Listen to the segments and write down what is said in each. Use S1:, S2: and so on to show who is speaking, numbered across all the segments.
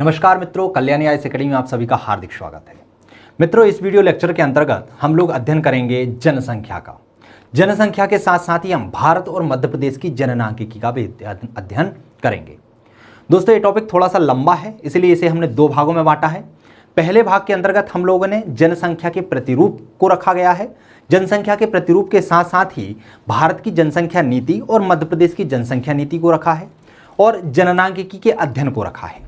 S1: नमस्कार मित्रों, Kalyani IAS academy में आप सभी का हार्दिक स्वागत है। मित्रों, इस वीडियो लेक्चर के अंतर्गत हम लोग अध्ययन करेंगे जनसंख्या का। जनसंख्या के साथ साथ ही हम भारत और मध्य प्रदेश की जननांकिकी का भी अध्ययन करेंगे। दोस्तों, ये टॉपिक थोड़ा सा लंबा है, इसलिए इसे हमने दो भागों में बांटा है। पहले भाग के अंतर्गत हम लोगों ने जनसंख्या के प्रतिरूप को रखा गया है। जनसंख्या के प्रतिरूप के साथ साथ ही भारत की जनसंख्या नीति और मध्य प्रदेश की जनसंख्या नीति को रखा है और जननांकिकी के अध्ययन को रखा है।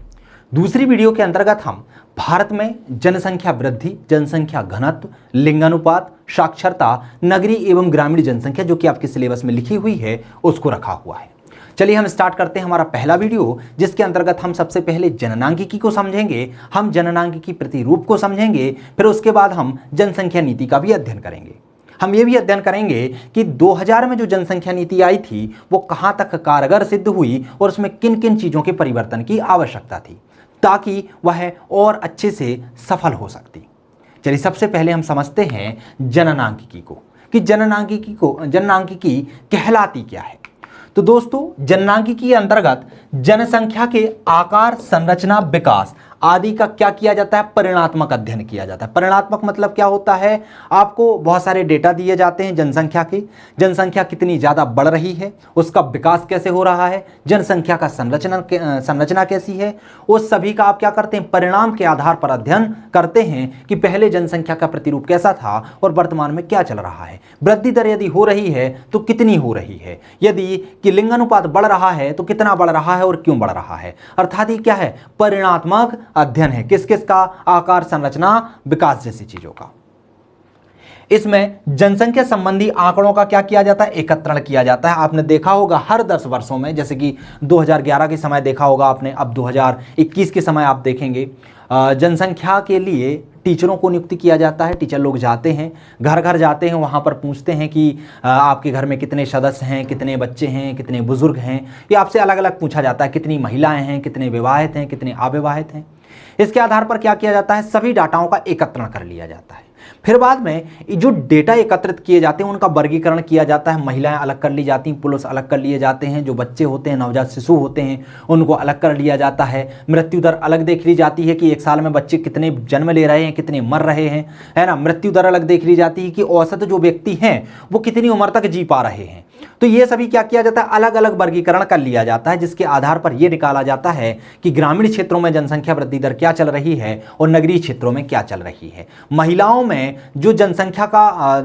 S1: दूसरी वीडियो के अंतर्गत हम भारत में जनसंख्या वृद्धि, जनसंख्या घनत्व, लिंगानुपात, साक्षरता, नगरीय एवं ग्रामीण जनसंख्या जो कि आपके सिलेबस में लिखी हुई है उसको रखा हुआ है। चलिए हम स्टार्ट करते हैं हमारा पहला वीडियो, जिसके अंतर्गत हम सबसे पहले जननांकिकी को समझेंगे, हम जननांकिकी प्रतिरूप को समझेंगे, फिर उसके बाद हम जनसंख्या नीति का भी अध्ययन करेंगे। हम ये भी अध्ययन करेंगे कि 2000 में जो जनसंख्या नीति आई थी वो कहाँ तक कारगर सिद्ध हुई और उसमें किन किन चीज़ों के परिवर्तन की आवश्यकता थी ताकि वह और अच्छे से सफल हो सकती। चलिए सबसे पहले हम समझते हैं जननांकिकी को कि जननांकिकी कहलाती क्या है। तो दोस्तों, जननांकिकी के अंतर्गत जनसंख्या के आकार, संरचना, विकास आदि का क्या किया जाता है? परिणात्मक अध्ययन किया जाता है। परिणात्मक मतलब क्या होता है? आपको बहुत सारे डेटा दिए जाते हैं जनसंख्या के, जनसंख्या कितनी ज़्यादा बढ़ रही है, उसका विकास कैसे हो रहा है, जनसंख्या का संरचना कैसी है, उस सभी का आप क्या करते हैं? परिणाम के आधार पर अध्ययन करते हैं कि पहले जनसंख्या का प्रतिरूप कैसा था और वर्तमान में क्या चल रहा है। वृद्धि दर यदि हो रही है तो कितनी हो रही है, यदि कि लिंगानुपात बढ़ रहा है तो कितना बढ़ रहा है और क्यों बढ़ रहा है। अर्थात ये क्या है? परिणात्मक अध्ययन है। किस किस का? आकार, संरचना, विकास जैसी चीजों का। इसमें जनसंख्या संबंधी आंकड़ों का क्या किया जाता है? एकत्रण किया जाता है। आपने देखा होगा हर 10 वर्षों में, जैसे कि 2011 के समय देखा होगा आपने, अब 2021 के समय आप देखेंगे जनसंख्या के लिए टीचरों को नियुक्ति किया जाता है। टीचर लोग जाते हैं, घर घर जाते हैं, वहाँ पर पूछते हैं कि आपके घर में कितने सदस्य हैं, कितने बच्चे हैं, कितने बुजुर्ग हैं। ये आपसे अलग अलग पूछा जाता है। कितनी महिलाएं हैं, कितने विवाहित हैं, कितने अविवाहित हैं। इसके आधार पर क्या किया जाता है? सभी डाटाओं का एकत्रण कर लिया जाता है। फिर बाद में जो डेटा एकत्रित किए जाते हैं उनका वर्गीकरण किया जाता है। महिलाएं अलग कर ली जाती हैं, पुरुष अलग कर लिए जाते हैं, जो बच्चे होते हैं, नवजात शिशु होते हैं, उनको अलग कर लिया जाता है। मृत्यु दर अलग देख ली जाती है कि एक साल में बच्चे कितने जन्म ले रहे हैं, कितने मर रहे हैं, है ना। मृत्यु दर अलग देख ली जाती है कि औसत जो व्यक्ति हैं वो कितनी उम्र तक जी पा रहे हैं। तो ये सभी क्या किया जाता है? अलग अलग वर्गीकरण कर लिया जाता है, जिसके आधार पर यह निकाला जाता है कि ग्रामीण क्षेत्रों में जनसंख्या वृद्धि दर क्या चल रही है और नगरीय क्षेत्रों में क्या चल रही है। महिलाओं में जो जनसंख्या का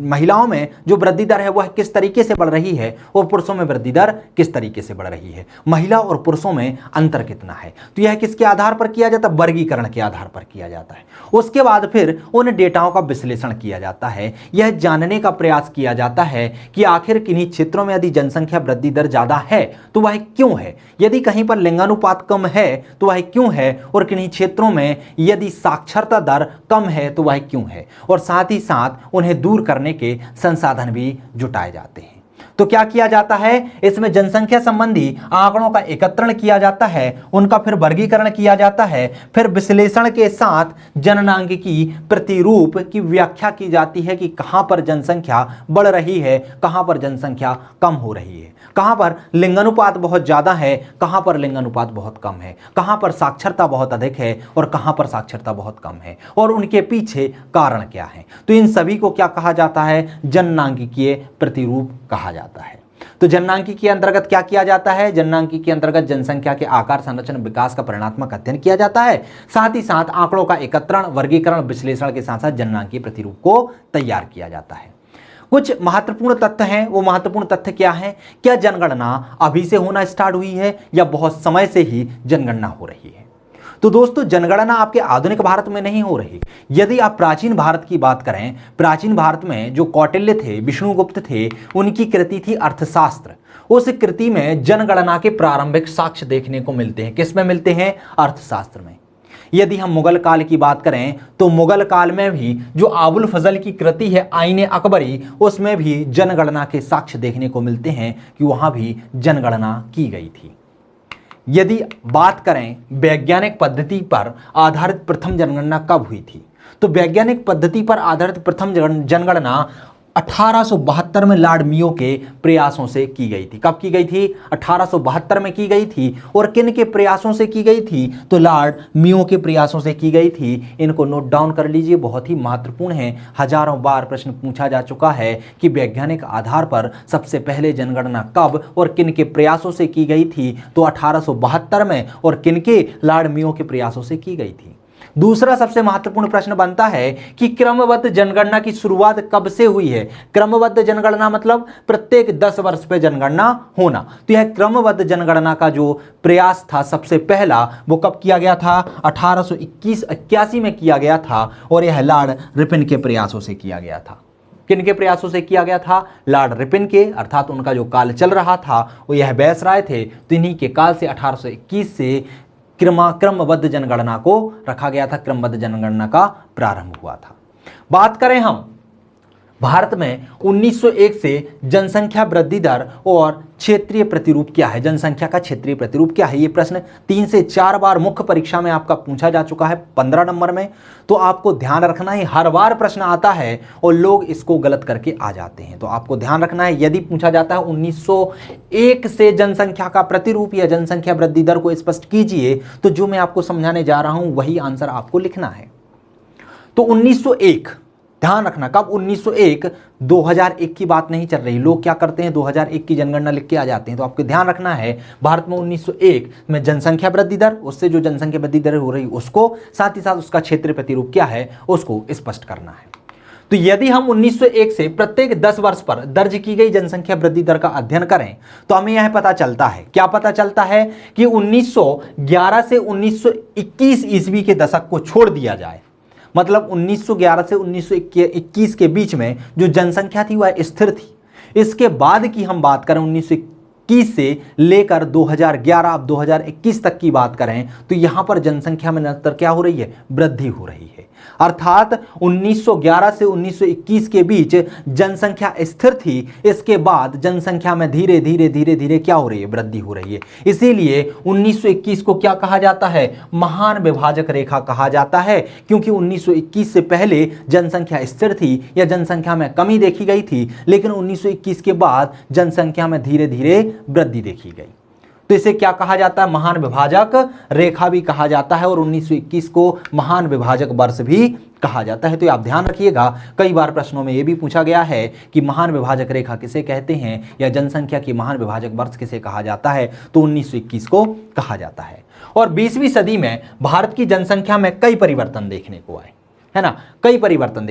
S1: महिलाओं में जो वृद्धि दर है वह किस तरीके से बढ़ रही है और पुरुषों में वृद्धि दर किस तरीके से बढ़ रही है, महिला और पुरुषों में अंतर कितना है। तो यह किसके आधार पर किया जाता है? वर्गीकरण के आधार पर किया जाता है। उसके बाद फिर उन डेटाओं का विश्लेषण किया जाता है। यह जानने का प्रयास किया जाता है कि आखिर किन्हीं क्षेत्रों में यदि जनसंख्या वृद्धि दर ज्यादा है तो वह क्यों है, यदि कहीं पर लिंगानुपात कम है तो वह क्यों है, और किन्हीं क्षेत्रों में यदि साक्षरता दर कम है तो वह क्यों है, और साथ ही साथ उन्हें दूर करने के संसाधन भी जुटाए जाते हैं। तो क्या किया जाता है? इसमें जनसंख्या संबंधी आंकड़ों का एकत्रण किया जाता है, उनका फिर वर्गीकरण किया जाता है, फिर विश्लेषण के साथ जननांकिकी प्रतिरूप की व्याख्या की जाती है कि कहां पर जनसंख्या बढ़ रही है, कहां पर जनसंख्या कम हो रही है, कहां पर लिंगानुपात बहुत ज्यादा है, कहां पर लिंगानुपात बहुत कम है, कहां पर साक्षरता बहुत अधिक है और कहां पर साक्षरता बहुत कम है, और उनके पीछे कारण क्या है। तो इन सभी को क्या कहा जाता है? जननांकिकीय प्रतिरूप कहा जाता है। तो जननांकिकी के अंतर्गत क्या किया जाता है? जननांकिकी के अंतर्गत जनसंख्या के आकार, संरचना, विकास का परिणात्मक अध्ययन किया जाता है। साथ ही साथ आंकड़ों का एकत्रण, वर्गीकरण, विश्लेषण के साथ साथ जननांकीय प्रतिरूप को तैयार किया जाता है। कुछ महत्वपूर्ण तथ्य हैं। वो महत्वपूर्ण तथ्य क्या है? क्या जनगणना अभी से होना स्टार्ट हुई है या बहुत समय से ही जनगणना हो रही है? तो दोस्तों, जनगणना आपके आधुनिक भारत में नहीं हो रही। यदि आप प्राचीन भारत की बात करें, प्राचीन भारत में जो कौटिल्य थे, विष्णुगुप्त थे, उनकी कृति थी अर्थशास्त्र। उस कृति में जनगणना के प्रारंभिक साक्ष्य देखने को मिलते हैं। किस में मिलते हैं? अर्थशास्त्र में। यदि हम मुगल काल की बात करें तो मुगल काल में भी जो आबुल फजल की कृति है आईने अकबरी, उसमें भी जनगणना के साक्ष्य देखने को मिलते हैं कि वहां भी जनगणना की गई थी। यदि बात करें वैज्ञानिक पद्धति पर आधारित प्रथम जनगणना कब हुई थी, तो वैज्ञानिक पद्धति पर आधारित प्रथम जनगणना 1872 में लॉर्ड मियो के प्रयासों से की गई थी। कब की गई थी? 1872 में की गई थी। और किन के प्रयासों से की गई थी? तो लॉर्ड मियो के प्रयासों से की गई थी। इनको नोट डाउन कर लीजिए, बहुत ही महत्वपूर्ण है। हजारों बार प्रश्न पूछा जा चुका है कि वैज्ञानिक आधार पर सबसे पहले जनगणना कब और किन के प्रयासों से की गई थी? तो 1872 में। और किन के? लॉर्ड मियो के प्रयासों से की गई थी। दूसरा सबसे महत्वपूर्ण प्रश्न बनता है कि क्रमबद्ध जनगणना की शुरुआत कब से हुई है? क्रमबद्ध जनगणना मतलब प्रत्येक 10 वर्ष पे जनगणना होना। तो यह क्रमबद्ध जनगणना का जो प्रयास था सबसे पहला, वो कब किया गया था? 1881 में किया गया था। और यह लॉर्ड रिपन के प्रयासों से किया गया था। किनके प्रयासों से किया गया था? लॉर्ड रिपन के, अर्थात उनका जो काल चल रहा था वो यह वायसराय थे, तो इन्हीं के काल से 1821 से क्रमबद्ध जनगणना को रखा गया था। क्रमबद्ध जनगणना का प्रारंभ हुआ था। बात करें हम भारत में 1901 से जनसंख्या वृद्धि दर और क्षेत्रीय प्रतिरूप क्या है? जनसंख्या का क्षेत्रीय प्रतिरूप क्या है? ये प्रश्न 3 से 4 बार मुख्य परीक्षा में आपका पूछा जा चुका है 15 नंबर में। तो आपको ध्यान रखना है, हर बार प्रश्न आता है और लोग इसको गलत करके आ जाते हैं। तो आपको ध्यान रखना है, यदि पूछा जाता है 1901 से जनसंख्या का प्रतिरूप या जनसंख्या वृद्धि दर को स्पष्ट कीजिए, तो जो मैं आपको समझाने जा रहा हूं वही आंसर आपको लिखना है। तो 1901, ध्यान रखना, कब? 1901, 2001 की बात नहीं चल रही। लोग क्या करते हैं, 2001 की जनगणना लिख के आ जाते हैं। तो आपको ध्यान रखना है, भारत में 1901 में जनसंख्या वृद्धि दर, उससे जो जनसंख्या वृद्धि दर हो रही उसको, साथ ही साथ उसका क्षेत्रीय प्रतिरूप क्या है उसको स्पष्ट करना है। तो यदि हम 1901 से प्रत्येक 10 वर्ष पर दर्ज की गई जनसंख्या वृद्धि दर का अध्ययन करें तो हमें यह पता चलता है, क्या पता चलता है कि 1911 से 1921 ईस्वी के दशक को छोड़ दिया जाए, मतलब 1911 से 1921 के बीच में जो जनसंख्या थी वह स्थिर थी। इसके बाद की हम बात करें 1921 से लेकर 2011, अब 2021 तक की बात करें तो यहां पर जनसंख्या में निरंतर क्या हो रही है? वृद्धि हो रही है। अर्थात 1911 से 1921 के बीच जनसंख्या स्थिर थी, इसके बाद जनसंख्या में धीरे धीरे धीरे धीरे क्या हो रही है? वृद्धि हो रही है। इसीलिए 1921 को क्या कहा जाता है? महान विभाजक रेखा कहा जाता है, क्योंकि 1921 से पहले जनसंख्या स्थिर थी या जनसंख्या में कमी देखी गई थी, लेकिन 1921 के बाद जनसंख्या में धीरे धीरे वृद्धि देखी गई। तो इसे क्या कहा जाता है? महान विभाजक रेखा भी कहा जाता है और 1921 को महान विभाजक वर्ष भी कहा जाता है। तो आप ध्यान रखिएगा, कई बार प्रश्नों में यह भी पूछा गया है कि महान विभाजक रेखा किसे कहते हैं या जनसंख्या की महान विभाजक वर्ष किसे कहा जाता है, तो 1921 को कहा जाता है। और 20वीं सदी में भारत की जनसंख्या में कई परिवर्तन देखने को आए, है ना, कई परिवर्तन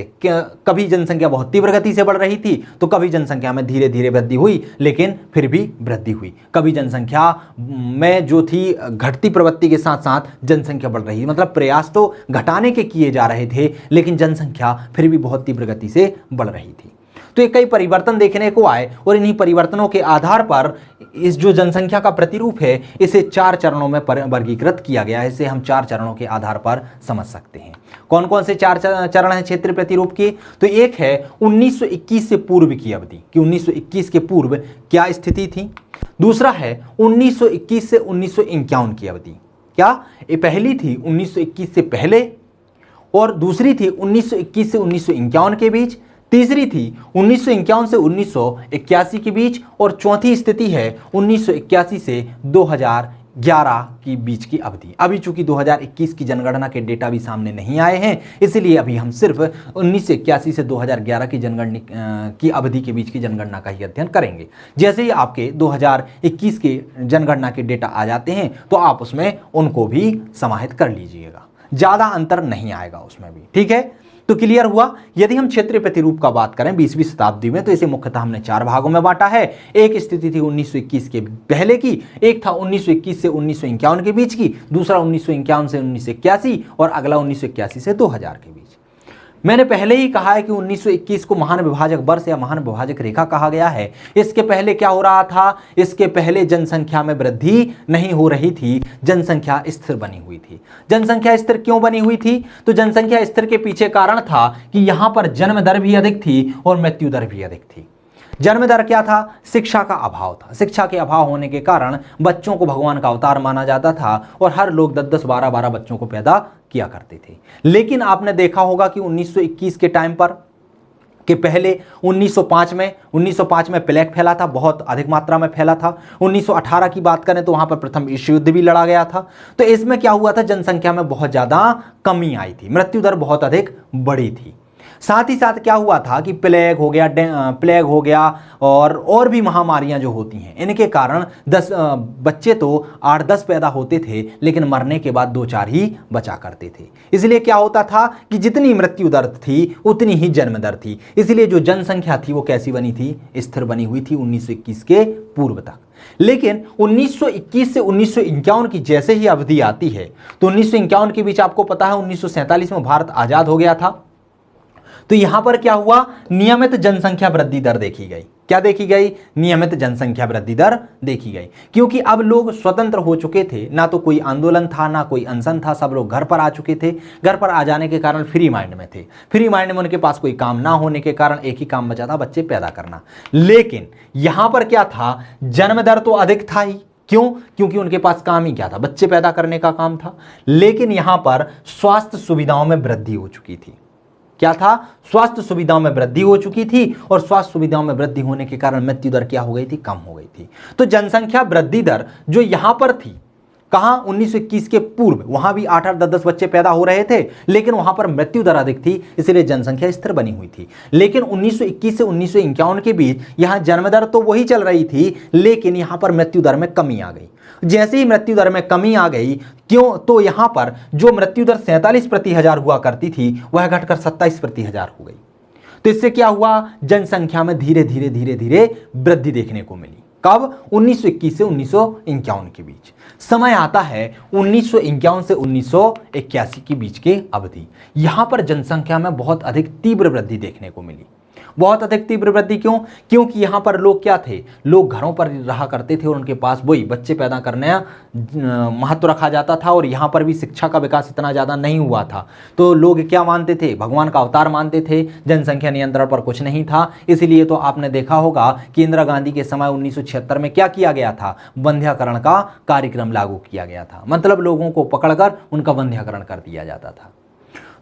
S1: कभी जनसंख्या बहुत तीव्र गति से बढ़ रही थी तो कभी जनसंख्या में धीरे धीरे वृद्धि हुई, लेकिन फिर भी वृद्धि हुई। कभी जनसंख्या में जो थी घटती प्रवृत्ति के साथ साथ जनसंख्या बढ़ रही, मतलब प्रयास तो घटाने के किए जा रहे थे लेकिन जनसंख्या फिर भी बहुत तीव्र गति से बढ़ रही थी। तो ये कई परिवर्तन देखने को आए और इन्हीं परिवर्तनों के आधार पर इस जो जनसंख्या का प्रतिरूप है इसे 4 चरणों में वर्गीकृत किया गया है। इसे हम 4 चरणों के आधार पर समझ सकते हैं। कौन कौन से 4 चरण हैं क्षेत्रीय प्रतिरूप के? तो एक है 1921 से पूर्व की अवधि, कि 1921 के पूर्व क्या स्थिति थी। दूसरा है 1921 से 1951 की अवधि, क्या ये पहली थी 1921 से पहले, और दूसरी थी 1921 से 1951 के बीच, तीसरी थी 1951 से 1981 के बीच, और चौथी स्थिति है 1981 से 2011 की बीच की अवधि। अभी चूंकि 2021 की जनगणना के डेटा भी सामने नहीं आए हैं, इसलिए अभी हम सिर्फ 1981 से 2011 की जनगणना की अवधि के बीच की जनगणना का ही अध्ययन करेंगे। जैसे ही आपके 2021 के जनगणना के डेटा आ जाते हैं तो आप उसमें उनको भी समाहित कर लीजिएगा, ज़्यादा अंतर नहीं आएगा उसमें भी, ठीक है। तो क्लियर हुआ। यदि हम क्षेत्रीय प्रतिरूप का बात करें 20वीं शताब्दी में तो इसे मुख्यतः हमने 4 भागों में बांटा है। एक स्थिति थी 1921 के पहले की, एक था 1921 से 1951 के बीच की, दूसरा 1951 से 1981 और अगला 1981 से 2000 के बीच। मैंने पहले ही कहा है कि 1921 को महान विभाजक वर्ष या महान विभाजक रेखा कहा गया है। इसके पहले क्या हो रहा था? इसके पहले जनसंख्या में वृद्धि नहीं हो रही थी, जनसंख्या स्थिर बनी हुई थी। जनसंख्या स्थिर क्यों बनी हुई थी? तो जनसंख्या स्थिर के पीछे कारण था कि यहां पर जन्म दर भी अधिक थी और मृत्यु दर भी अधिक थी। जन्म दर क्या था? शिक्षा का अभाव था। शिक्षा के अभाव होने के कारण बच्चों को भगवान का अवतार माना जाता था और हर लोग 10-10, 12-12 बच्चों को पैदा किया करते थे। लेकिन आपने देखा होगा कि 1921 के टाइम पर कि पहले 1905 में प्लेग फैला था, बहुत अधिक मात्रा में फैला था। 1918 की बात करें तो वहां पर प्रथम विश्व युद्ध भी लड़ा गया था। तो इसमें क्या हुआ था, जनसंख्या में बहुत ज्यादा कमी आई थी, मृत्यु दर बहुत अधिक बड़ी थी। साथ ही साथ क्या हुआ था कि प्लेग हो गया और भी महामारियां जो होती हैं, इनके कारण 10 बच्चे तो 8-10 पैदा होते थे, लेकिन मरने के बाद 2-4 ही बचा करते थे। इसलिए क्या होता था कि जितनी मृत्यु दर थी उतनी ही जन्म दर थी। इसलिए जो जनसंख्या थी वो कैसी बनी थी, स्थिर बनी हुई थी 1921 के पूर्व तक। लेकिन 1921 से 1951 की जैसे ही अवधि आती है, तो 1951 के बीच आपको पता है 1947 में भारत आजाद हो गया था। तो यहां पर क्या हुआ, नियमित जनसंख्या वृद्धि दर देखी गई। क्या देखी गई, नियमित जनसंख्या वृद्धि दर देखी गई, क्योंकि अब लोग स्वतंत्र हो चुके थे, ना तो कोई आंदोलन था ना कोई अनशन था, सब लोग घर पर आ चुके थे। घर पर आ जाने के कारण फ्री माइंड में थे, फ्री माइंड में उनके पास कोई काम ना होने के कारण एक ही काम बचा था, बच्चे पैदा करना। लेकिन यहां पर क्या था, जन्म दर तो अधिक था ही, क्यों, क्योंकि उनके पास काम ही क्या था, बच्चे पैदा करने का काम था। लेकिन यहां पर स्वास्थ्य सुविधाओं में वृद्धि हो चुकी थी। क्या था, स्वास्थ्य सुविधाओं में वृद्धि हो चुकी थी, और स्वास्थ्य सुविधाओं में वृद्धि होने के कारण मृत्यु दर क्या हो गई थी, कम हो गई थी। तो जनसंख्या वृद्धि दर जो यहां पर थी, कहां, 1921 के पूर्व, वहां भी 8-8, 10-10 बच्चे पैदा हो रहे थे, लेकिन वहां पर मृत्यु दर अधिक थी, इसलिए जनसंख्या स्थिर बनी हुई थी। लेकिन 1921 से 1951 के बीच यहां जन्म दर तो वही चल रही थी, लेकिन यहां पर मृत्यु दर में कमी आ गई। जैसे ही मृत्यु दर में कमी आ गई, क्यों, तो यहां पर जो मृत्यु दर 47 प्रति हजार हुआ करती थी, वह घटकर 27 प्रति हजार हो गई। तो इससे क्या हुआ, जनसंख्या में धीरे धीरे धीरे धीरे वृद्धि देखने को मिली। कब, 1921 से 1951 के बीच। समय आता है 1951 से 1981 के बीच की अवधि। यहां पर जनसंख्या में बहुत अधिक तीव्र वृद्धि देखने को मिली। बहुत अधिक तीव्र वृद्धि क्यों, क्योंकि यहां पर लोग क्या थे, लोग घरों पर रहा करते थे और उनके पास वही बच्चे पैदा करने महत्व रखा जाता था। और यहां पर भी शिक्षा का विकास इतना ज्यादा नहीं हुआ था, तो लोग क्या मानते थे, भगवान का अवतार मानते थे, जनसंख्या नियंत्रण पर कुछ नहीं था। इसलिए तो आपने देखा होगा कि इंदिरा गांधी के समय 1976 में क्या किया गया था, वंध्याकरण का कार्यक्रम लागू किया गया था। मतलब लोगों को पकड़कर उनका वंध्याकरण कर दिया जाता था।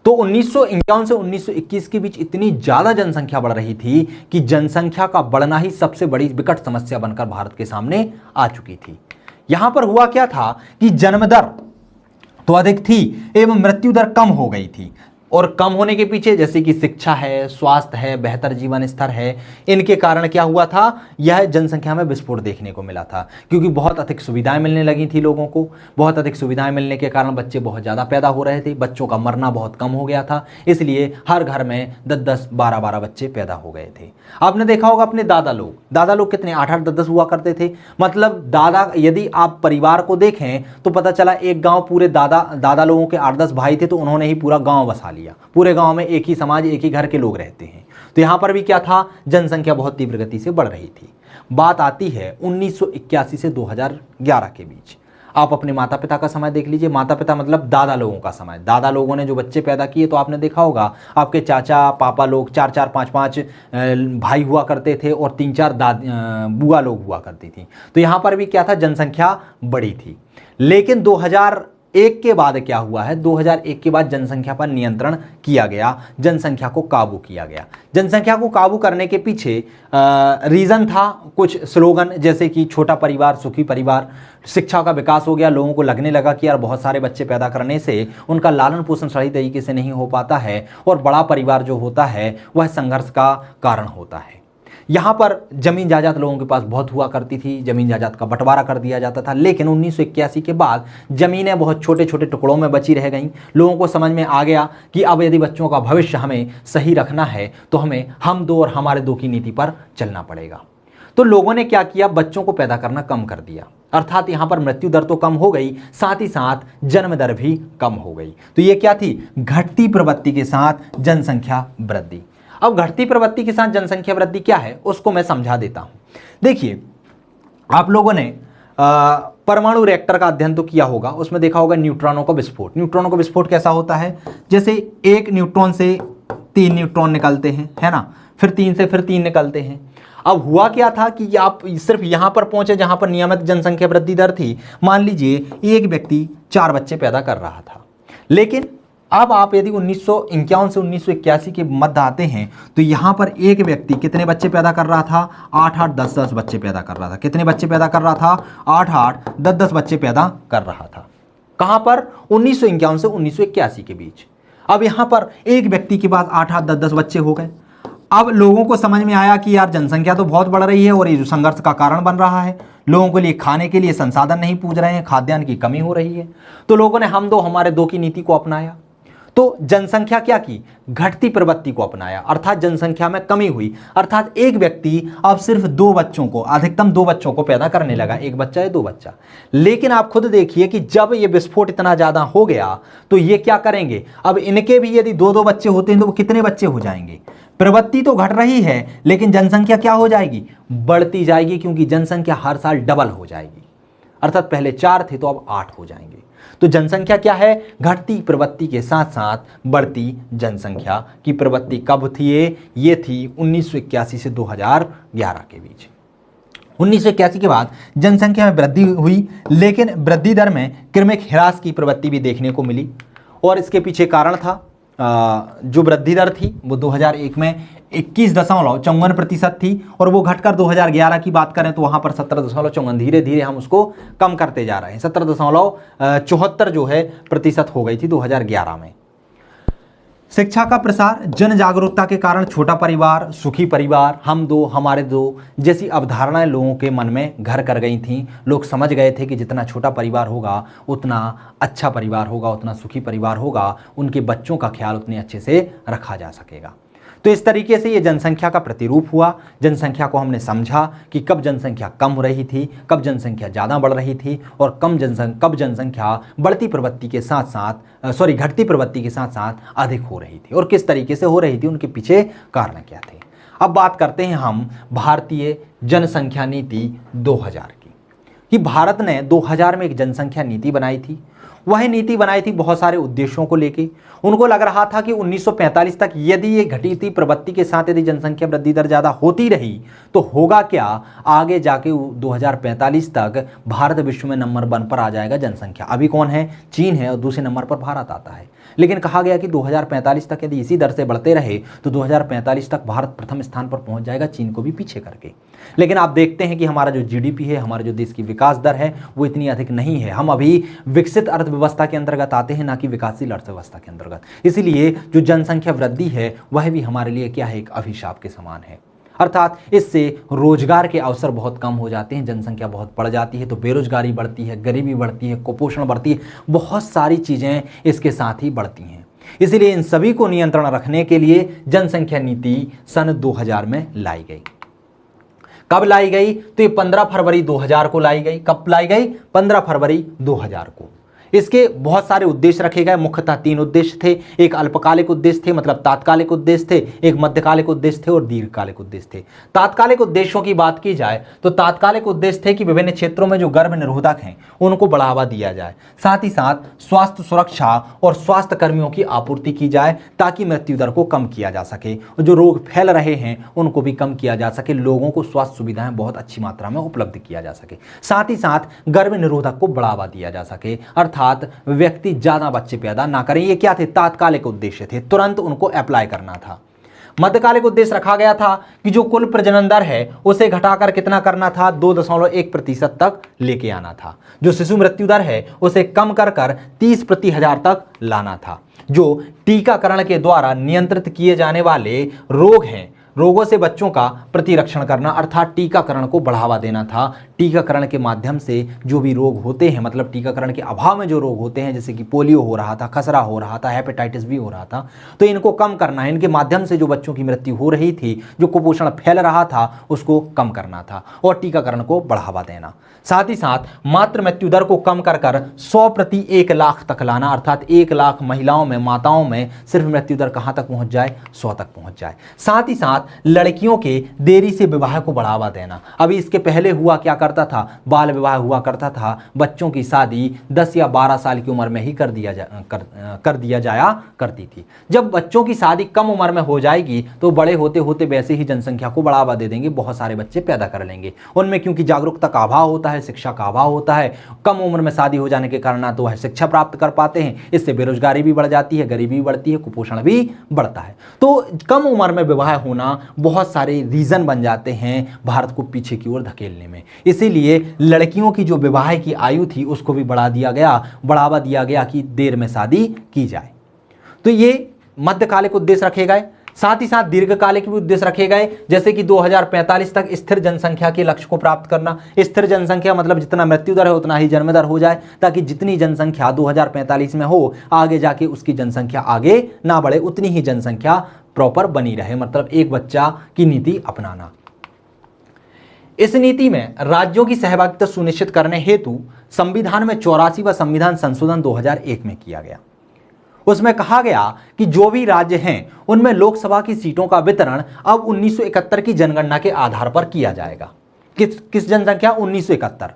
S1: तो 1951 से 1921 के बीच इतनी ज्यादा जनसंख्या बढ़ रही थी कि जनसंख्या का बढ़ना ही सबसे बड़ी विकट समस्या बनकर भारत के सामने आ चुकी थी। यहां पर हुआ क्या था कि जन्म दर तो अधिक थी एवं मृत्यु दर कम हो गई थी। और कम होने के पीछे जैसे कि शिक्षा है, स्वास्थ्य है, बेहतर जीवन स्तर है, इनके कारण क्या हुआ था, यह जनसंख्या में विस्फोट देखने को मिला था। क्योंकि बहुत अधिक सुविधाएं मिलने लगी थी लोगों को, बहुत अधिक सुविधाएं मिलने के कारण बच्चे बहुत ज़्यादा पैदा हो रहे थे, बच्चों का मरना बहुत कम हो गया था। इसलिए हर घर में 10-10, 12-12 बच्चे पैदा हो गए थे। आपने देखा होगा अपने दादा लोग कितने 8-8, 10-10 हुआ करते थे। मतलब दादा, यदि आप परिवार को देखें तो पता चला एक गाँव पूरे दादा लोगों के 8-10 भाई थे, तो उन्होंने ही पूरा गाँव बसा लिया। पूरे गांव में एक ही समाज, एक ही घर के लोग रहते हैं। तो यहां पर भी क्या था, जनसंख्या बहुत तीव्र गति से बढ़ रही थी। बात आती है 1981 से 2011 के बीच। आप अपने माता पिता का समय देख लीजिए। माता पिता मतलब दादा लोगों का समय। दादा लोगों ने जो बच्चे पैदा किए, तो आपने देखा होगा आपके चाचा पापा लोग 4-4, 5-5 भाई हुआ करते थे और 3-4 बुआ लोग हुआ करती थी। तो यहां पर भी क्या था, जनसंख्या बड़ी थी। लेकिन 2001 के बाद क्या हुआ है, 2001 के बाद जनसंख्या पर नियंत्रण किया गया, जनसंख्या को काबू किया गया। जनसंख्या को काबू करने के पीछे रीज़न था कुछ स्लोगन, जैसे कि छोटा परिवार सुखी परिवार, शिक्षा का विकास हो गया, लोगों को लगने लगा कि यार बहुत सारे बच्चे पैदा करने से उनका लालन पोषण सही तरीके से नहीं हो पाता है, और बड़ा परिवार जो होता है वह संघर्ष का कारण होता है। यहाँ पर जमीन जायदाद लोगों के पास बहुत हुआ करती थी, जमीन जायदाद का बंटवारा कर दिया जाता था। लेकिन 1981 के बाद जमीनें बहुत छोटे छोटे टुकड़ों में बची रह गईं। लोगों को समझ में आ गया कि अब यदि बच्चों का भविष्य हमें सही रखना है तो हमें हम दो और हमारे दो की नीति पर चलना पड़ेगा। तो लोगों ने क्या किया, बच्चों को पैदा करना कम कर दिया। अर्थात यहाँ पर मृत्यु दर तो कम हो गई, साथ ही साथ जन्म दर भी कम हो गई। तो ये क्या थी, घटती प्रवृत्ति के साथ जनसंख्या वृद्धि। अब घटती प्रवृत्ति के साथ जनसंख्या वृद्धि क्या है उसको मैं समझा देता हूं। देखिए, आप लोगों ने परमाणु रिएक्टर का अध्ययन तो किया होगा, उसमें देखा होगा न्यूट्रॉनों का विस्फोट। न्यूट्रॉनों का विस्फोट कैसा होता है, जैसे एक न्यूट्रॉन से 3 न्यूट्रॉन निकलते हैं, है ना, फिर 3 से फिर 3 निकलते हैं। अब हुआ क्या था कि आप सिर्फ यहां पर पहुंचे जहां पर नियमित जनसंख्या वृद्धि दर थी। मान लीजिए एक व्यक्ति 4 बच्चे पैदा कर रहा था, लेकिन अब आप यदि 1951 से 1981 के मध्य आते हैं तो यहाँ पर एक व्यक्ति कितने बच्चे पैदा कर रहा था? 8-8, 10-10 बच्चे पैदा कर रहा था। कितने बच्चे पैदा कर रहा था? 8-8, 10-10 बच्चे पैदा कर रहा था। कहाँ पर? 1951 से 1981 के बीच। अब यहाँ पर एक व्यक्ति के पास 8-8, 10-10 बच्चे हो गए। अब लोगों को समझ में आया कि यार जनसंख्या तो बहुत बढ़ रही है और ये जो संघर्ष का कारण बन रहा है, लोगों के लिए खाने के लिए संसाधन नहीं पूछ रहे हैं, खाद्यान्न की कमी हो रही है। तो लोगों ने हम दो हमारे दो की नीति को अपनाया। तो जनसंख्या क्या की? घटती प्रवृत्ति को अपनाया, अर्थात जनसंख्या में कमी हुई, अर्थात एक व्यक्ति अब सिर्फ 2 बच्चों को, अधिकतम 2 बच्चों को पैदा करने लगा, 1 बच्चा या 2 बच्चा। लेकिन आप खुद देखिए कि जब ये विस्फोट इतना ज्यादा हो गया तो ये क्या करेंगे? अब इनके भी यदि 2-2 बच्चे होते हैं तो वो कितने बच्चे हो जाएंगे? प्रवृत्ति तो घट रही है लेकिन जनसंख्या क्या हो जाएगी? बढ़ती जाएगी, क्योंकि जनसंख्या हर साल डबल हो जाएगी। अर्थात पहले 4 थे तो अब 8 हो जाएंगे। तो जनसंख्या क्या है? घटती प्रवृत्ति के साथ साथ बढ़ती जनसंख्या की प्रवृत्ति। कब थी ये थी 1981 से 2011 के बीच। 1981 के बाद जनसंख्या में वृद्धि हुई, लेकिन वृद्धि दर में क्रमिक ह्रास की प्रवृत्ति भी देखने को मिली। और इसके पीछे कारण था, जो वृद्धि दर थी वो 2001 में 21.54% थी और वो घटकर 2011 की बात करें तो वहाँ पर 17.54, धीरे धीरे हम उसको कम करते जा रहे हैं। 17.74 जो है प्रतिशत हो गई थी 2011 में। शिक्षा का प्रसार, जन जागरूकता के कारण छोटा परिवार, सुखी परिवार, हम दो हमारे दो जैसी अवधारणाएं लोगों के मन में घर कर गई थीं। लोग समझ गए थे कि जितना छोटा परिवार होगा उतना अच्छा परिवार होगा, उतना सुखी परिवार होगा, उनके बच्चों का ख्याल उतने अच्छे से रखा जा सकेगा। तो इस तरीके से ये जनसंख्या का प्रतिरूप हुआ। जनसंख्या को हमने समझा कि कब जनसंख्या कम हो रही थी, कब जनसंख्या ज़्यादा बढ़ रही थी और कब जनसंख्या बढ़ती प्रवृत्ति के साथ साथ घटती प्रवृत्ति के साथ साथ अधिक हो रही थी और किस तरीके से हो रही थी, उनके पीछे कारण क्या थे। अब बात करते हैं हम भारतीय जनसंख्या नीति 2000 की, कि भारत ने 2000 में एक जनसंख्या नीति बनाई थी। वह नीति बनाई थी बहुत सारे उद्देश्यों को लेके। उनको लग रहा था कि 1945 तक यदि ये घटी प्रवृत्ति के साथ यदि जनसंख्या वृद्धि दर ज़्यादा होती रही तो होगा क्या, आगे जाके 2045 तक भारत विश्व में नंबर 1 पर आ जाएगा जनसंख्या। अभी कौन है? चीन है और दूसरे नंबर पर भारत आता है। लेकिन कहा गया कि 2045 तक यदि इसी दर से बढ़ते रहे तो 2045 तक भारत प्रथम स्थान पर पहुंच जाएगा, चीन को भी पीछे करके। लेकिन आप देखते हैं कि हमारा जो जीडीपी है, हमारे जो देश की विकास दर है वो इतनी अधिक नहीं है। हम अभी विकसित अर्थव्यवस्था के अंतर्गत आते हैं, ना कि विकासशील अर्थव्यवस्था के अंतर्गत। इसलिए जो जनसंख्या वृद्धि है वह भी हमारे लिए क्या है? एक अभिशाप के समान है। अर्थात इससे रोजगार के अवसर बहुत कम हो जाते हैं। जनसंख्या बहुत बढ़ जाती है तो बेरोजगारी बढ़ती है, गरीबी बढ़ती है, कुपोषण बढ़ती है, बहुत सारी चीज़ें इसके साथ ही बढ़ती हैं। इसलिए इन सभी को नियंत्रण रखने के लिए जनसंख्या नीति सन 2000 में लाई गई। कब लाई गई? तो ये 15 फरवरी 2000 को लाई गई। कब लाई गई? 15 फरवरी 2000 को। इसके बहुत सारे उद्देश्य रखे गए, मुख्यतः 3 उद्देश्य थे। एक अल्पकालिक उद्देश्य थे, मतलब तात्कालिक उद्देश्य थे, एक मध्यकालिक उद्देश्य थे और दीर्घकालिक उद्देश्य थे। तात्कालिक उद्देश्यों की बात की जाए तो तात्कालिक उद्देश्य थे कि विभिन्न क्षेत्रों में जो गर्भ निरोधक हैं उनको बढ़ावा दिया जाए, साथ ही साथ स्वास्थ्य सुरक्षा और स्वास्थ्य कर्मियों की आपूर्ति की जाए ताकि मृत्यु दर को कम किया जा सके और जो रोग फैल रहे हैं उनको भी कम किया जा सके, लोगों को स्वास्थ्य सुविधाएं बहुत अच्छी मात्रा में उपलब्ध किया जा सके, साथ ही साथ गर्भ निरोधक को बढ़ावा दिया जा सके, अर्थात व्यक्ति ज्यादा बच्चे पैदा ना करें। ये क्या थे? तात्कालिक उद्देश्य थे, तुरंत उनको अप्लाई करना था। मध्यकालिक उद्देश्य रखा गया था कि जो कुल प्रजनन दर है उसे घटाकर कितना करना था? 2.1% तक लेके आना था। जो शिशु मृत्यु दर है उसे कम कर 30 प्रति हजार तक लाना था। जो टीकाकरण के द्वारा नियंत्रित किए जाने वाले रोग हैं, रोगों से बच्चों का प्रतिरक्षण करना, अर्थात टीकाकरण को बढ़ावा देना था। टीकाकरण के माध्यम से जो भी रोग होते हैं, मतलब टीकाकरण के अभाव में जो रोग होते हैं, जैसे कि पोलियो हो रहा था, खसरा हो रहा था, हेपेटाइटिस बी हो रहा था, तो इनको कम करना है। इनके माध्यम से जो बच्चों की मृत्यु हो रही थी, जो कुपोषण फैल रहा था, उसको कम करना था और टीकाकरण को बढ़ावा देना। साथ ही साथ मातृ मृत्यु दर को कम कर 100 प्रति 1 लाख तक लाना, अर्थात 1 लाख महिलाओं में, माताओं में सिर्फ मृत्यु दर कहाँ तक पहुँच जाए? 100 तक पहुँच जाए। साथ ही साथ लड़कियों के देरी से विवाह को बढ़ावा देना। अभी इसके पहले हुआ क्या करता था, बाल विवाह हुआ करता था, बच्चों की शादी 10 या 12 साल की उम्र में ही कर दिया जाया करती थी। जब बच्चों की शादी कम उम्र में हो जाएगी तो बड़े होते होते वैसे ही जनसंख्या को बढ़ावा दे देंगे, बहुत सारे बच्चे पैदा कर लेंगे। उनमें क्योंकि जागरूकता का अभाव होता है, शिक्षा का अभाव होता है, कम उम्र में शादी हो जाने के कारण ना तो वह शिक्षा प्राप्त कर पाते हैं, इससे बेरोजगारी भी बढ़ जाती है, गरीबी भी बढ़ती है, कुपोषण भी बढ़ता है। तो कम उम्र में विवाह होना बहुत सारे रीजन बन जाते हैं भारत को पीछे की ओर धकेलने में। इसीलिए लड़कियों की जो विवाह की आयु थी उसको भी बढ़ावा दिया गया कि देर में शादी की जाए। तो ये मध्यकालिक उद्देश्य रखे गए, साथ ही साथ दीर्घकालिक भी उद्देश्य रखे गए, जैसे कि 2045 तक स्थिर जनसंख्या के लक्ष्य को प्राप्त करना। स्थिर जनसंख्या मतलब जितना मृत्यु दर है उतना ही जन्म दर हो जाए, ताकि जितनी जनसंख्या 2045 में हो आगे जाके उसकी जनसंख्या आगे ना बढ़े, उतनी ही जनसंख्या प्रॉपर बनी रहे, मतलब एक बच्चा की नीति अपनाना। इस नीति में राज्यों की सहभागिता सुनिश्चित करने हेतु संविधान में 84वां संविधान संशोधन 2001 में किया गया। उसमें कहा गया कि जो भी राज्य हैं उनमें लोकसभा की सीटों का वितरण अब 1971 की जनगणना के आधार पर किया जाएगा। किस जनसंख्या 1971,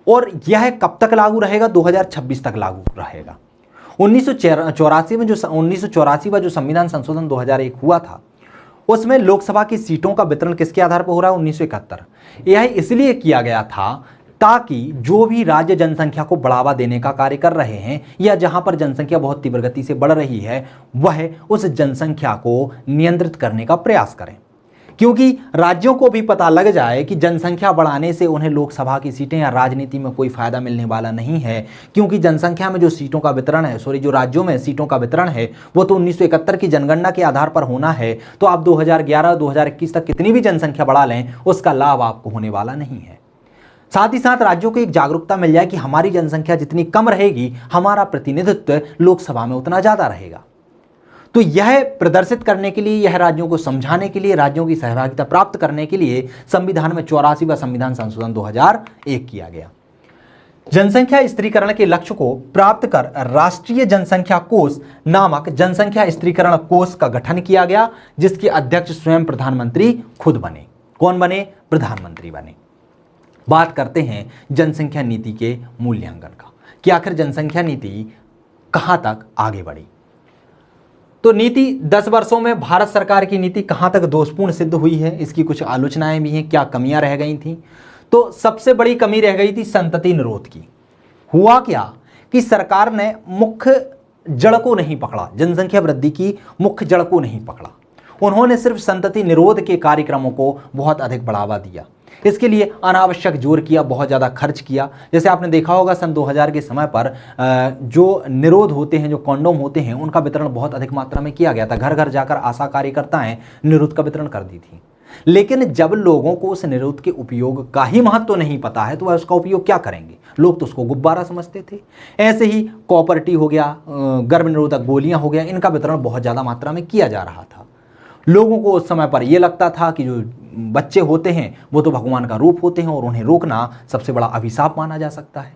S1: और यह कब तक लागू रहेगा, 2026 तक लागू रहेगा। 1984 में जो संविधान संशोधन 2001 हुआ था उसमें लोकसभा की सीटों का वितरण किसके आधार पर हो रहा है, 1971। यह इसलिए किया गया था ताकि जो भी राज्य जनसंख्या को बढ़ावा देने का कार्य कर रहे हैं या जहां पर जनसंख्या बहुत तीव्र गति से बढ़ रही है वह उस जनसंख्या को नियंत्रित करने का प्रयास करें, क्योंकि राज्यों को भी पता लग जाए कि जनसंख्या बढ़ाने से उन्हें लोकसभा की सीटें या राजनीति में कोई फायदा मिलने वाला नहीं है, क्योंकि जनसंख्या में जो सीटों का वितरण है, जो राज्यों में सीटों का वितरण है वो तो 1971 की जनगणना के आधार पर होना है। तो आप 2011-2021 तक कितनी भी जनसंख्या बढ़ा लें उसका लाभ आपको होने वाला नहीं है। साथ ही साथ राज्यों को एक जागरूकता मिल जाए कि हमारी जनसंख्या जितनी कम रहेगी हमारा प्रतिनिधित्व लोकसभा में उतना ज्यादा रहेगा। तो यह प्रदर्शित करने के लिए, यह राज्यों को समझाने के लिए, राज्यों की सहभागिता प्राप्त करने के लिए संविधान में 84वां संविधान संशोधन 2001 किया गया। जनसंख्या स्थिरीकरण के लक्ष्य को प्राप्त कर राष्ट्रीय जनसंख्या कोष नामक जनसंख्या स्थिरीकरण कोष का गठन किया गया, जिसके अध्यक्ष स्वयं प्रधानमंत्री खुद बने। कौन बने? प्रधानमंत्री बने। बात करते हैं जनसंख्या नीति के मूल्यांकन का कि आखिर जनसंख्या नीति कहां तक आगे बढ़ी। तो नीति 10 वर्षों में भारत सरकार की नीति कहां तक दोषपूर्ण सिद्ध हुई है, इसकी कुछ आलोचनाएं भी हैं, क्या कमियां रह गई थी। तो सबसे बड़ी कमी रह गई थी संतति निरोध की। हुआ क्या कि सरकार ने मुख्य जड़ को नहीं पकड़ा, जनसंख्या वृद्धि की मुख्य जड़ को नहीं पकड़ा, उन्होंने सिर्फ संतति निरोध के कार्यक्रमों को बहुत अधिक बढ़ावा दिया। इसके लिए अनावश्यक जोर किया, बहुत ज़्यादा खर्च किया। जैसे आपने देखा होगा सन 2000 के समय पर जो निरोध होते हैं, जो कॉन्डोम होते हैं, उनका वितरण बहुत अधिक मात्रा में किया गया था। घर घर जाकर आशा कार्यकर्ताएं निरोध का वितरण कर दी थी। लेकिन जब लोगों को उस निरोध के उपयोग का ही महत्व नहीं पता है तो वह उसका उपयोग क्या करेंगे, लोग तो उसको गुब्बारा समझते थे। ऐसे ही कॉपर्टी हो गया, गर्भ निरोधक गोलियां हो गया, इनका वितरण बहुत ज़्यादा मात्रा में किया जा रहा था। लोगों को उस समय पर यह लगता था कि जो बच्चे होते हैं वो तो भगवान का रूप होते हैं और उन्हें रोकना सबसे बड़ा अभिशाप माना जा सकता है।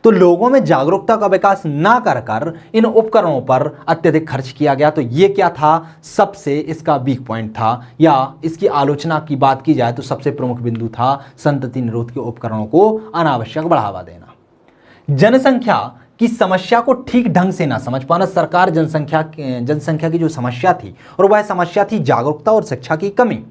S1: तो लोगों में जागरूकता का विकास ना कर इन उपकरणों पर अत्यधिक खर्च किया गया। तो ये क्या था, सबसे इसका वीक पॉइंट था, या इसकी आलोचना की बात की जाए तो सबसे प्रमुख बिंदु था संतति निरोध के उपकरणों को अनावश्यक बढ़ावा देना। जनसंख्या की समस्या को ठीक ढंग से ना समझ पाना। सरकार जनसंख्या की जो समस्या थी और वह समस्या थी जागरूकता और शिक्षा की कमी,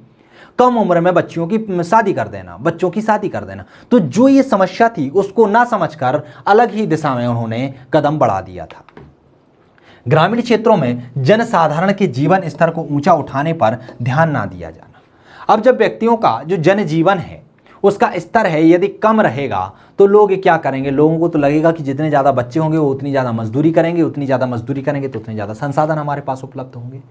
S1: कम उम्र में बच्चों की शादी कर देना। तो जो ये समस्या थी उसको ना समझकर अलग ही दिशा में उन्होंने कदम बढ़ा दिया था। ग्रामीण क्षेत्रों में जनसाधारण के जीवन स्तर को ऊंचा उठाने पर ध्यान ना दिया जाना। अब जब व्यक्तियों का जो जनजीवन है उसका स्तर है यदि कम रहेगा तो लोग क्या करेंगे, लोगों को तो लगेगा कि जितने ज़्यादा बच्चे होंगे वो उतनी ज़्यादा मजदूरी करेंगे, उतनी ज़्यादा मजदूरी करेंगे तो उतने ज़्यादा संसाधन हमारे पास उपलब्ध होंगे।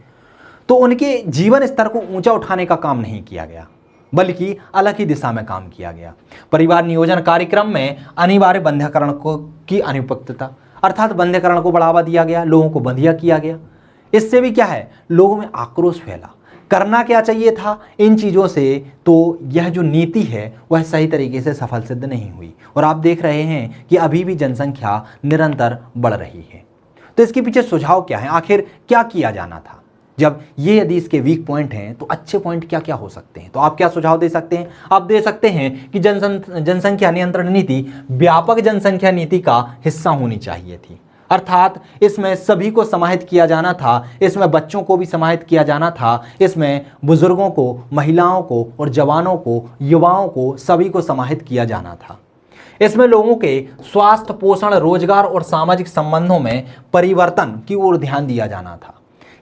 S1: तो उनके जीवन स्तर को ऊंचा उठाने का काम नहीं किया गया, बल्कि अलग ही दिशा में काम किया गया। परिवार नियोजन कार्यक्रम में अनिवार्य बंध्यकरण की अनुपयुक्तता, अर्थात बंध्यकरण को बढ़ावा दिया गया, लोगों को बंधिया किया गया। इससे भी क्या है, लोगों में आक्रोश फैला। करना क्या चाहिए था इन चीज़ों से, तो यह जो नीति है वह सही तरीके से सफल सिद्ध नहीं हुई और आप देख रहे हैं कि अभी भी जनसंख्या निरंतर बढ़ रही है। तो इसके पीछे सुझाव क्या है, आखिर क्या किया जाना था? जब ये यदि इसके वीक पॉइंट हैं तो अच्छे पॉइंट क्या क्या हो सकते हैं? तो आप क्या सुझाव दे सकते हैं? आप दे सकते हैं कि जनसंख्या नियंत्रण नीति व्यापक जनसंख्या नीति का हिस्सा होनी चाहिए थी, अर्थात इसमें सभी को समाहित किया जाना था, इसमें बच्चों को भी समाहित किया जाना था, इसमें बुजुर्गों को, महिलाओं को और जवानों को, युवाओं को, सभी को समाहित किया जाना था। इसमें लोगों के स्वास्थ्य, पोषण, रोजगार और सामाजिक संबंधों में परिवर्तन की ओर ध्यान दिया जाना था,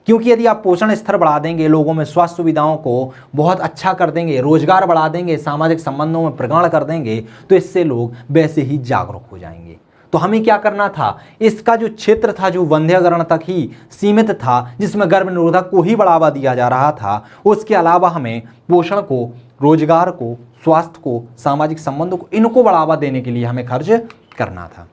S1: क्योंकि यदि आप पोषण स्तर बढ़ा देंगे, लोगों में स्वास्थ्य सुविधाओं को बहुत अच्छा कर देंगे, रोजगार बढ़ा देंगे, सामाजिक संबंधों में प्रगाढ़ कर देंगे, तो इससे लोग वैसे ही जागरूक हो जाएंगे। तो हमें क्या करना था? इसका जो क्षेत्र था, जो वंध्यकरण तक ही सीमित था, जिसमें गर्भ निरोधक को ही बढ़ावा दिया जा रहा था, उसके अलावा हमें पोषण को, रोजगार को, स्वास्थ्य को, सामाजिक संबंधों को, इनको बढ़ावा देने के लिए हमें खर्च करना था।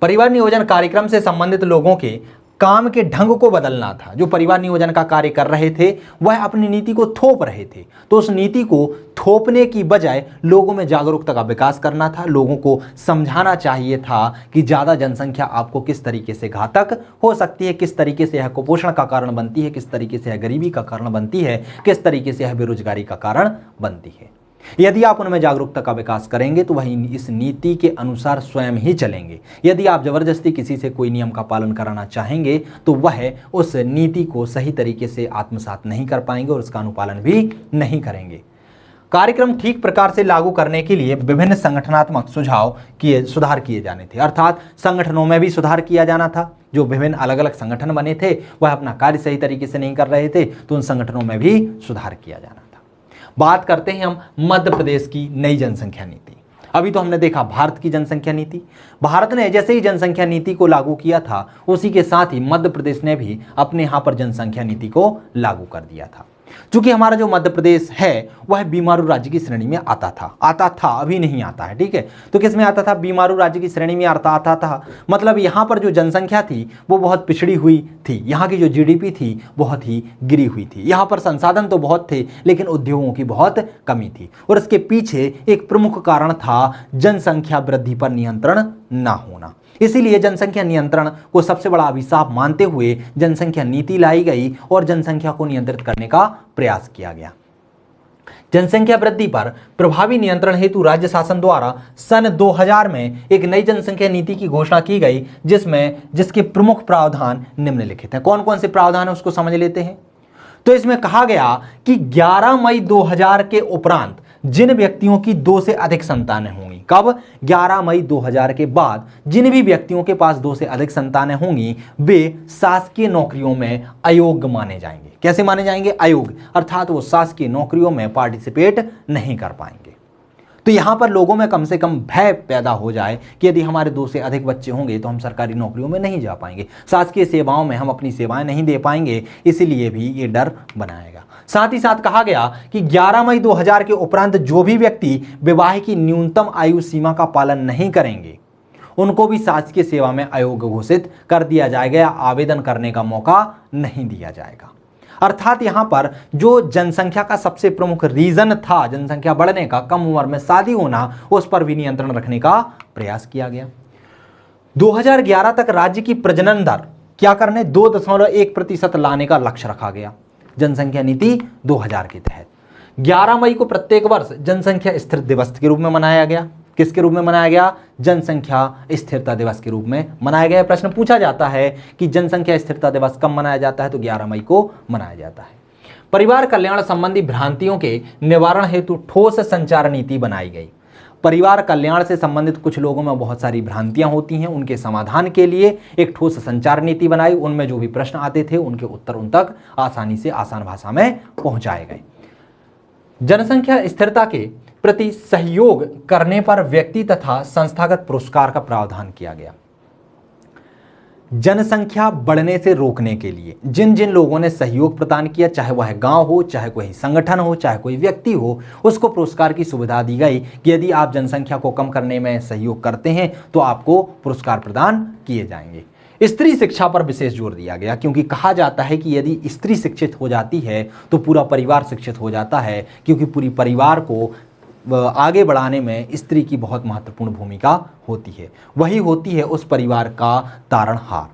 S1: परिवार नियोजन कार्यक्रम से संबंधित लोगों के काम के ढंग को बदलना था। जो परिवार नियोजन का कार्य कर रहे थे वह अपनी नीति को थोप रहे थे, तो उस नीति को थोपने की बजाय लोगों में जागरूकता का विकास करना था। लोगों को समझाना चाहिए था कि ज़्यादा जनसंख्या आपको किस तरीके से घातक हो सकती है, किस तरीके से यह कुपोषण का कारण बनती है, किस तरीके से यह गरीबी का कारण बनती है, किस तरीके से यह बेरोजगारी का कारण बनती है। यदि आप उनमें जागरूकता का विकास करेंगे तो वही इस नीति के अनुसार स्वयं ही चलेंगे। यदि आप जबरदस्ती किसी से कोई नियम का पालन कराना चाहेंगे तो वह उस नीति को सही तरीके से आत्मसात नहीं कर पाएंगे और उसका अनुपालन भी नहीं करेंगे। कार्यक्रम ठीक प्रकार से लागू करने के लिए विभिन्न संगठनात्मक सुधार किए जाने थे, अर्थात संगठनों में भी सुधार किया जाना था। जो विभिन्न अलग अलग संगठन बने थे वह अपना कार्य सही तरीके से नहीं कर रहे थे, तो उन संगठनों में भी सुधार किया जाना था। बात करते हैं हम मध्य प्रदेश की नई जनसंख्या नीति। अभी तो हमने देखा भारत की जनसंख्या नीति। भारत ने जैसे ही जनसंख्या नीति को लागू किया था, उसी के साथ ही मध्य प्रदेश ने भी अपने यहाँ पर जनसंख्या नीति को लागू कर दिया था। चूंकि हमारा जो मध्य प्रदेश है वह बीमारू राज्य की श्रेणी में आता था, अभी नहीं आता है, ठीक है। तो किस में आता था? बीमारू राज्य की श्रेणी में आता था। मतलब यहाँ पर जो जनसंख्या थी वो बहुत पिछड़ी हुई थी, यहाँ की जो जीडीपी थी बहुत ही गिरी हुई थी। यहाँ पर संसाधन तो बहुत थे लेकिन उद्योगों की बहुत कमी थी, और इसके पीछे एक प्रमुख कारण था जनसंख्या वृद्धि पर नियंत्रण न होना। इसीलिए जनसंख्या नियंत्रण को सबसे बड़ा अभिशाप मानते हुए जनसंख्या नीति लाई गई और जनसंख्या को नियंत्रित करने का प्रयास किया गया। जनसंख्या वृद्धि पर प्रभावी नियंत्रण हेतु राज्य शासन द्वारा सन 2000 में एक नई जनसंख्या नीति की घोषणा की गई, जिसके प्रमुख प्रावधान निम्नलिखित हैं। कौन कौन से प्रावधान है उसको समझ लेते हैं। तो इसमें कहा गया कि 11 मई 2000 के उपरांत जिन व्यक्तियों की 2 से अधिक संतानें होंगी, कब? 11 मई 2000 के बाद जिन भी व्यक्तियों के पास 2 से अधिक संतानें होंगी वे शासकीय नौकरियों में अयोग्य माने जाएंगे। कैसे माने जाएंगे? अयोग्य, अर्थात वो शासकीय नौकरियों में पार्टिसिपेट नहीं कर पाएंगे। तो यहाँ पर लोगों में कम से कम भय पैदा हो जाए कि यदि हमारे 2 से अधिक बच्चे होंगे तो हम सरकारी नौकरियों में नहीं जा पाएंगे, शासकीय सेवाओं में हम अपनी सेवाएं नहीं दे पाएंगे, इसीलिए भी ये डर बनाएगा। साथ ही साथ कहा गया कि 11 मई 2000 के उपरांत जो भी व्यक्ति विवाह की न्यूनतम आयु सीमा का पालन नहीं करेंगे उनको भी शासकीय सेवा में अयोग्य घोषित कर दिया जाएगा या आवेदन करने का मौका नहीं दिया जाएगा। अर्थात यहाँ पर जो जनसंख्या का सबसे प्रमुख रीजन था जनसंख्या बढ़ने का, कम उम्र में शादी होना, उस पर भी नियंत्रण रखने का प्रयास किया गया। 2011 तक राज्य की प्रजनन दर क्या करने 2.1% लाने का लक्ष्य रखा गया जनसंख्या नीति 2000 के तहत। 11 मई को प्रत्येक वर्ष जनसंख्या स्थिर दिवस के रूप में मनाया गया। किसके रूप में मनाया गया? जनसंख्या स्थिरता दिवस के रूप में मनाया गया। प्रश्न पूछा जाता है कि जनसंख्या स्थिरता दिवस कब मनाया जाता है, तो 11 मई को मनाया जाता है। परिवार कल्याण संबंधी भ्रांतियों के निवारण हेतु ठोस संचार नीति बनाई गई। परिवार कल्याण से संबंधित कुछ लोगों में बहुत सारी भ्रांतियां होती हैं, उनके समाधान के लिए एक ठोस संचार नीति बनाई। उनमें जो भी प्रश्न आते थे उनके उत्तर उन तक आसानी से आसान भाषा में पहुंचाए गए। जनसंख्या स्थिरता के प्रति सहयोग करने पर व्यक्ति तथा संस्थागत पुरस्कार का प्रावधान किया गया। जनसंख्या बढ़ने से रोकने के लिए जिन जिन लोगों ने सहयोग प्रदान किया, चाहे वह गांव हो, चाहे कोई संगठन हो, चाहे कोई व्यक्ति हो, उसको पुरस्कार की सुविधा दी गई कि यदि आप जनसंख्या को कम करने में सहयोग करते हैं तो आपको पुरस्कार प्रदान किए जाएंगे। स्त्री शिक्षा पर विशेष जोर दिया गया, क्योंकि कहा जाता है कि यदि स्त्री शिक्षित हो जाती है तो पूरा परिवार शिक्षित हो जाता है, क्योंकि पूरी परिवार को आगे बढ़ाने में स्त्री की बहुत महत्वपूर्ण भूमिका होती है, वही होती है उस परिवार का तारणहार।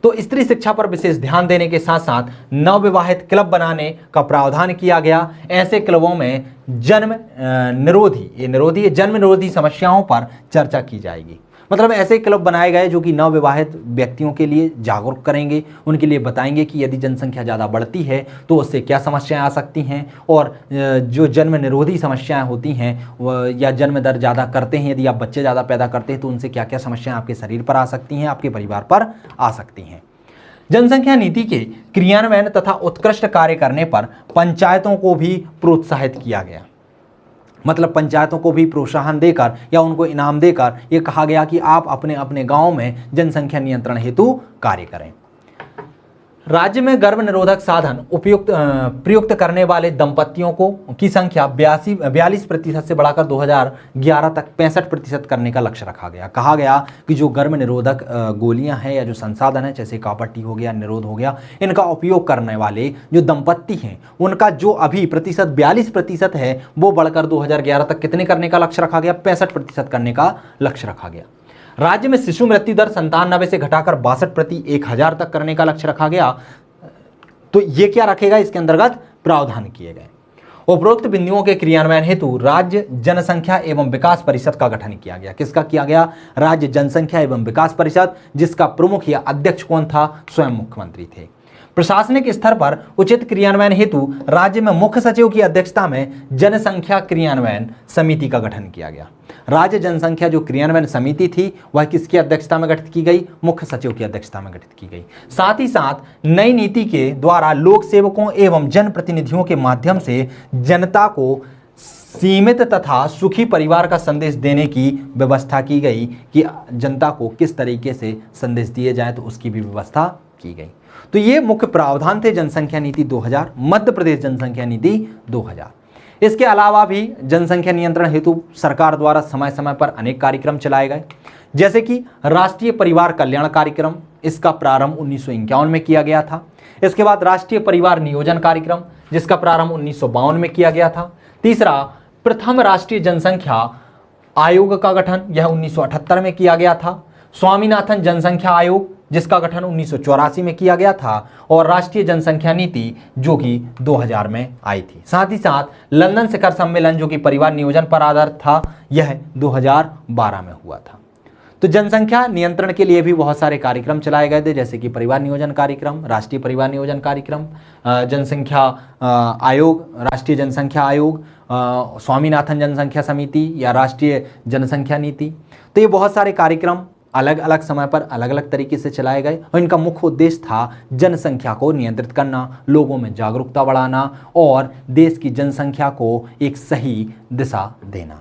S1: तो स्त्री शिक्षा पर विशेष ध्यान देने के साथ साथ नवविवाहित क्लब बनाने का प्रावधान किया गया। ऐसे क्लबों में जन्म निरोधी समस्याओं पर चर्चा की जाएगी। मतलब ऐसे क्लब बनाए गए जो कि नवविवाहित व्यक्तियों के लिए जागरूक करेंगे, उनके लिए बताएंगे कि यदि जनसंख्या ज़्यादा बढ़ती है तो उससे क्या समस्याएं आ सकती हैं, और जो जन्म निरोधी समस्याएं होती हैं या जन्म दर ज़्यादा करते हैं, यदि आप बच्चे ज़्यादा पैदा करते हैं तो उनसे क्या क्या समस्याएं आपके शरीर पर आ सकती हैं, आपके परिवार पर आ सकती हैं। जनसंख्या नीति के क्रियान्वयन तथा उत्कृष्ट कार्य करने पर पंचायतों को भी प्रोत्साहित किया गया। मतलब पंचायतों को भी प्रोत्साहन देकर या उनको इनाम देकर यह कहा गया कि आप अपने अपने गांव में जनसंख्या नियंत्रण हेतु कार्य करें। राज्य में गर्भ निरोधक साधन प्रयुक्त करने वाले दंपतियों की संख्या 42% से बढ़ाकर 2011 तक 65% करने का लक्ष्य रखा गया। कहा गया कि जो गर्भ निरोधक गोलियां हैं या जो संसाधन है, जैसे कॉपर टी हो गया, निरोध हो गया, इनका उपयोग करने वाले जो दंपत्ति हैं उनका जो अभी प्रतिशत 42% है वो बढ़कर 2011 तक कितने करने का लक्ष्य रखा गया? 65% करने का लक्ष्य रखा गया। राज्य में शिशु मृत्यु दर 97 से घटाकर 62 प्रति 1000 तक करने का लक्ष्य रखा गया। तो ये क्या रखेगा? इसके अंतर्गत प्रावधान किए गए। उपरोक्त बिंदुओं के क्रियान्वयन हेतु राज्य जनसंख्या एवं विकास परिषद का गठन किया गया। किसका किया गया? राज्य जनसंख्या एवं विकास परिषद, जिसका प्रमुख या अध्यक्ष कौन था? स्वयं मुख्यमंत्री थे। प्रशासनिक स्तर पर उचित क्रियान्वयन हेतु राज्य में मुख्य सचिव की अध्यक्षता में जनसंख्या क्रियान्वयन समिति का गठन किया गया। राज्य जनसंख्या जो क्रियान्वयन समिति थी वह किसकी अध्यक्षता में गठित की गई? मुख्य सचिव की अध्यक्षता में गठित की गई। साथ ही साथ नई नीति के द्वारा लोक सेवकों एवं जनप्रतिनिधियों के माध्यम से जनता को सीमित तथा सुखी परिवार का संदेश देने की व्यवस्था की गई कि जनता को किस तरीके से संदेश दिए जाए, तो उसकी भी व्यवस्था की गई। तो ये मुख्य प्रावधान थे जनसंख्या नीति 2000, मध्य प्रदेश जनसंख्या नीति 2000। इसके अलावा भी जनसंख्या नियंत्रण हेतु सरकार द्वारा समय समय पर अनेक कार्यक्रम चलाए गए, जैसे कि राष्ट्रीय परिवार कल्याण कार्यक्रम, इसका प्रारंभ 1951 में किया गया था। इसके बाद राष्ट्रीय परिवार नियोजन कार्यक्रम, जिसका प्रारंभ 1952 में किया गया था। तीसरा, प्रथम राष्ट्रीय जनसंख्या आयोग का गठन, यह 1978 में किया गया था। स्वामीनाथन जनसंख्या आयोग, जिसका गठन 1984 में किया गया था, और राष्ट्रीय जनसंख्या नीति जो कि 2000 में आई थी। साथ ही साथ लंदन शिखर सम्मेलन जो कि परिवार नियोजन पर आधारित था, यह 2012 में हुआ था। तो जनसंख्या नियंत्रण के लिए भी बहुत सारे कार्यक्रम चलाए गए थे, जैसे कि परिवार नियोजन कार्यक्रम, राष्ट्रीय परिवार नियोजन कार्यक्रम, जनसंख्या आयोग, राष्ट्रीय जनसंख्या आयोग, स्वामीनाथन जनसंख्या समिति या राष्ट्रीय जनसंख्या नीति। तो ये बहुत सारे कार्यक्रम अलग अलग समय पर अलग अलग तरीके से चलाए गए, और इनका मुख्य उद्देश्य था जनसंख्या को नियंत्रित करना, लोगों में जागरूकता बढ़ाना और देश की जनसंख्या को एक सही दिशा देना,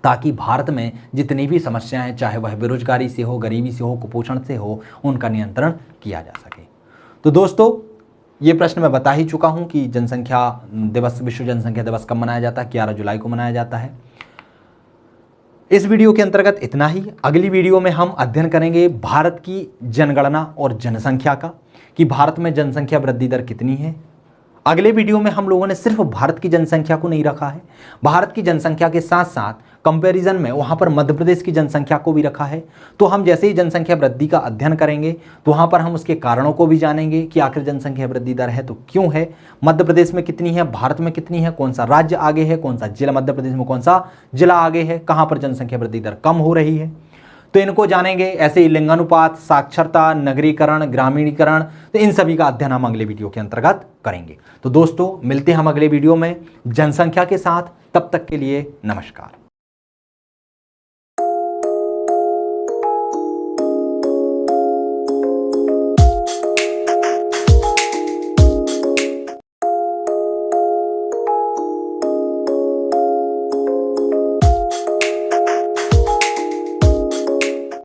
S1: ताकि भारत में जितनी भी समस्याएं, चाहे वह बेरोजगारी से हो, गरीबी से हो, कुपोषण से हो, उनका नियंत्रण किया जा सके। तो दोस्तों, ये प्रश्न मैं बता ही चुका हूं कि जनसंख्या दिवस, विश्व जनसंख्या दिवस कब मनाया जाता है? 11 जुलाई को मनाया जाता है। इस वीडियो के अंतर्गत इतना ही। अगली वीडियो में हम अध्ययन करेंगे भारत की जनगणना और जनसंख्या का, कि भारत में जनसंख्या वृद्धि दर कितनी है। अगले वीडियो में हम लोगों ने सिर्फ भारत की जनसंख्या को नहीं रखा है, भारत की जनसंख्या के साथ साथ कंपैरिजन में वहां पर मध्य प्रदेश की जनसंख्या को भी रखा है। तो हम जैसे ही जनसंख्या वृद्धि का अध्ययन करेंगे तो वहां पर हम उसके कारणों को भी जानेंगे कि आखिर जनसंख्या वृद्धि दर है तो क्यों है, मध्य प्रदेश में कितनी है, भारत में कितनी है, कौन सा राज्य आगे है, कौन सा जिला, मध्य प्रदेश में कौन सा जिला आगे है, कहां पर जनसंख्या वृद्धि दर कम हो रही है। तो इनको जानेंगे। ऐसे ही लिंगानुपात, साक्षरता, नगरीकरण, ग्रामीणीकरण, तो इन सभी का अध्ययन हम अगले वीडियो के अंतर्गत करेंगे। तो दोस्तों, मिलते हैं हम अगले वीडियो में जनसंख्या के साथ। तब तक के लिए नमस्कार।